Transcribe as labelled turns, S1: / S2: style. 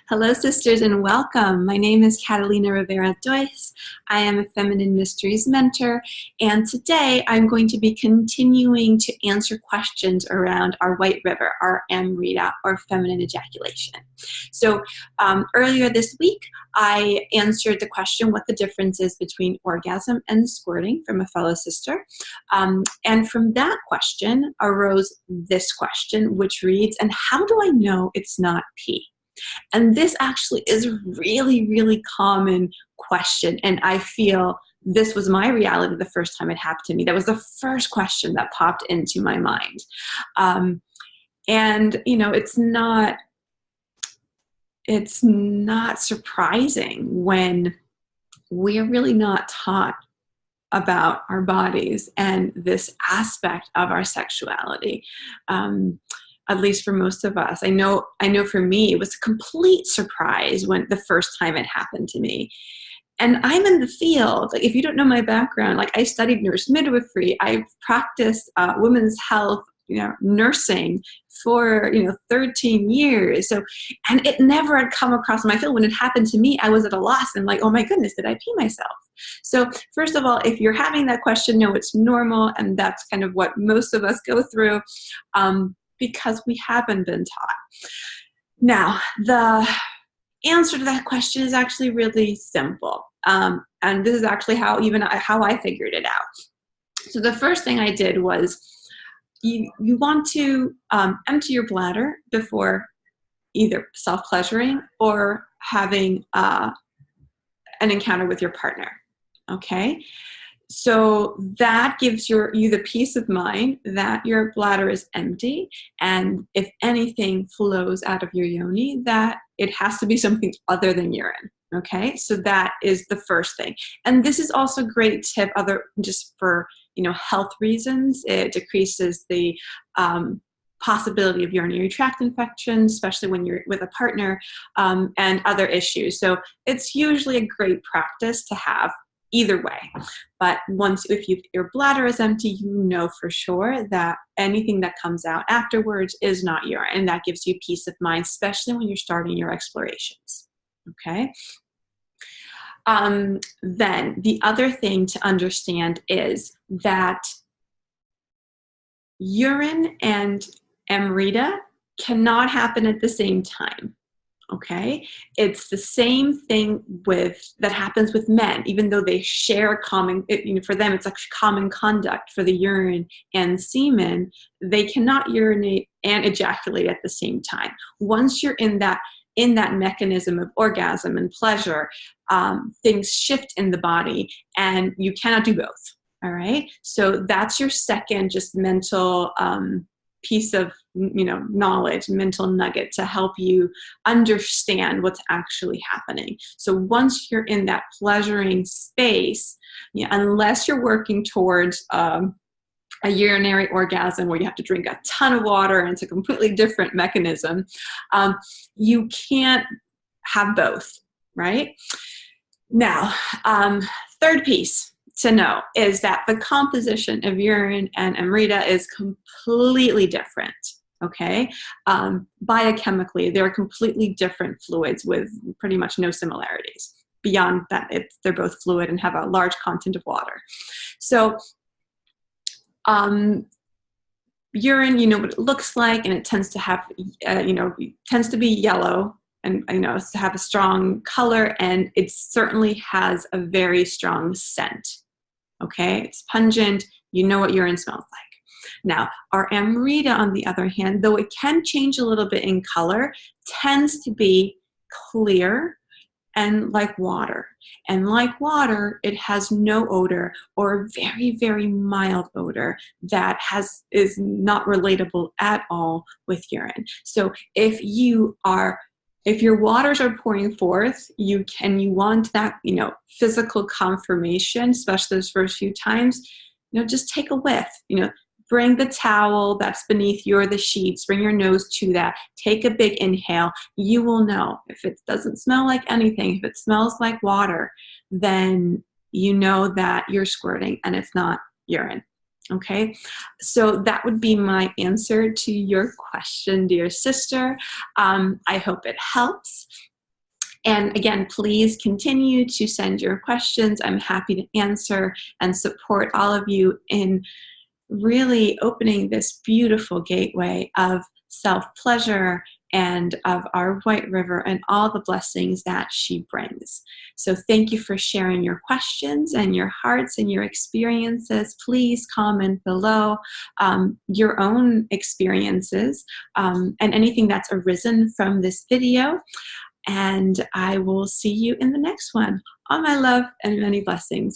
S1: Hello, sisters, and welcome. My name is Catalina Rivera Dois. I am a Feminine Mysteries mentor, and today I'm going to be continuing to answer questions around our white river, our Amrita, or feminine ejaculation. So earlier this week, I answered the question what the difference is between orgasm and squirting from a fellow sister. And from that question arose this question, which reads, and how do I know it's not pee? And this actually is a really, really common question. And I feel this was my reality the first time it happened to me. That was the first question that popped into my mind. And, you know, it's not surprising when we're really not taught about our bodies and this aspect of our sexuality. At least for most of us. I know for me, it was a complete surprise when the first time it happened to me. And I'm in the field. Like, if you don't know my background, like I studied nurse midwifery. I've practiced women's health, nursing for, 13 years. So, and it never had come across my field. When it happened to me, I was at a loss. I'm like, oh my goodness, did I pee myself? So first of all, if you're having that question, no, it's normal. And that's kind of what most of us go through. Because we haven't been taught. Now, the answer to that question is actually really simple. And this is actually how I figured it out. So the first thing I did was you want to empty your bladder before either self-pleasuring or having an encounter with your partner, okay? So that gives you the peace of mind that your bladder is empty, and if anything flows out of your yoni, that it has to be something other than urine. Okay, so that is the first thing. And this is also a great tip, just for health reasons. It decreases the possibility of urinary tract infections, especially when you're with a partner, and other issues. So it's usually a great practice to have either way. But if your bladder is empty, you know for sure that anything that comes out afterwards is not urine, and that gives you peace of mind, especially when you're starting your explorations. Okay. Then the other thing to understand is that urine and Amrita cannot happen at the same time. Okay, it's the same thing that happens with men, even though they share a common, for them it's actually common conduct for the urine and semen. They cannot urinate and ejaculate at the same time. Once you're in that mechanism of orgasm and pleasure, things shift in the body, and you cannot do both. All right, so that's your second just mental piece of knowledge, mental nugget to help you understand what's actually happening. So once you're in that pleasuring space, unless you're working towards a urinary orgasm where you have to drink a ton of water and it's a completely different mechanism, you can't have both, right? Now, third piece to know is that the composition of urine and Amrita is completely different, okay? Biochemically, they're completely different fluids with pretty much no similarities. Beyond that, they're both fluid and have a large content of water. So urine, you know what it looks like, and it tends to have, tends to be yellow, and to have a strong color, and it certainly has a very strong scent. Okay, it's pungent. You know what urine smells like. Now, our Amrita, on the other hand, though it can change a little bit in color, tends to be clear and like water. And like water, it has no odor, or a very, very mild odor that is not relatable at all with urine. So if your waters are pouring forth, you want that, physical confirmation, especially those first few times, just take a whiff, bring the towel that's beneath the sheets, bring your nose to that, take a big inhale. You will know. If it doesn't smell like anything, if it smells like water, then you know that you're squirting and it's not urine. Okay, so that would be my answer to your question, dear sister. I hope it helps. And again, please continue to send your questions. I'm happy to answer and support all of you in really opening this beautiful gateway of self-pleasure and of our White River and all the blessings that she brings. So thank you for sharing your questions and your hearts and your experiences. Please comment below your own experiences and anything that's arisen from this video. And I will see you in the next one. All my love and many blessings.